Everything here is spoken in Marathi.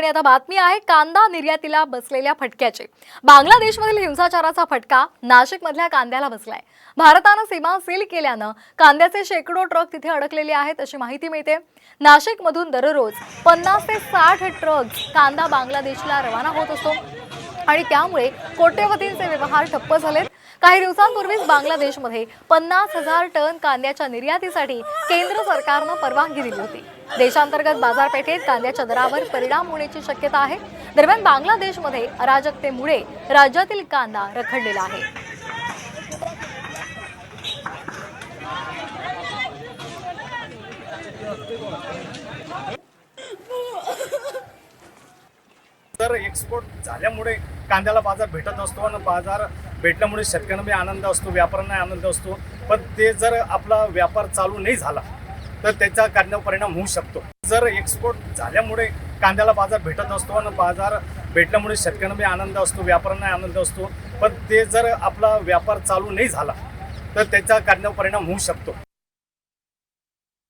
आणि आता बातमी आहे कांदा निर्यातीला बसलेल्या फटक्याची। बांगलादेशमधील हिंसाचाराचा फटका नाशिकमधल्या कांद्याला बसलाय। भारताने सीमा सील केल्यानं कांद्याचे शेकडो ट्रक तिथे अडकलेले आहेत अशी माहिती मिळते। नाशिकमधून दररोज 50 ते 60 ट्रक्स कांदा बांगलादेशला रवाना होत असतो आणि त्यामुळे कोट्यवधींचे व्यवहार ठप्प झालेत। काही दिवसांपूर्वीच बांगलादेशमध्ये 50,000 टन कांद्याच्या निर्यातीसाठी केंद्र सरकारने परवानगी दिली होती। देशांतर्गत बाजारपेठेत कांद्याच्या दरावर परिणाम होण्याची शक्यता आहे। दरम्यान बांगलादेशमध्ये अराजकतेमुळे राज्यातील कांदा रखडलेला आहे। तर एक्सपोर्ट झाल्यामुळे कांद्याला बाजार भेटत असतो आणि बाजार भेटल्यामुळे शेतकऱ्यांना आनंद असतो, व्यापाऱ्यांना आनंद असतो। पण ते जर आपला व्यापार चालू नाही झाला तर त्याचा कांद्यावर परिणाम होऊ शकतो। जर एक्सपोर्ट झाल्यामुळे कांद्याला बाजार भेटत असतो आणि बाजार भेटल्यामुळे शेतकऱ्यांना आनंद असतो, व्यापाऱ्यांना आनंद असतो। पण ते जर आपला व्यापार चालू नाही झाला तर त्याचा कांद्यावर परिणाम होऊ शकतो।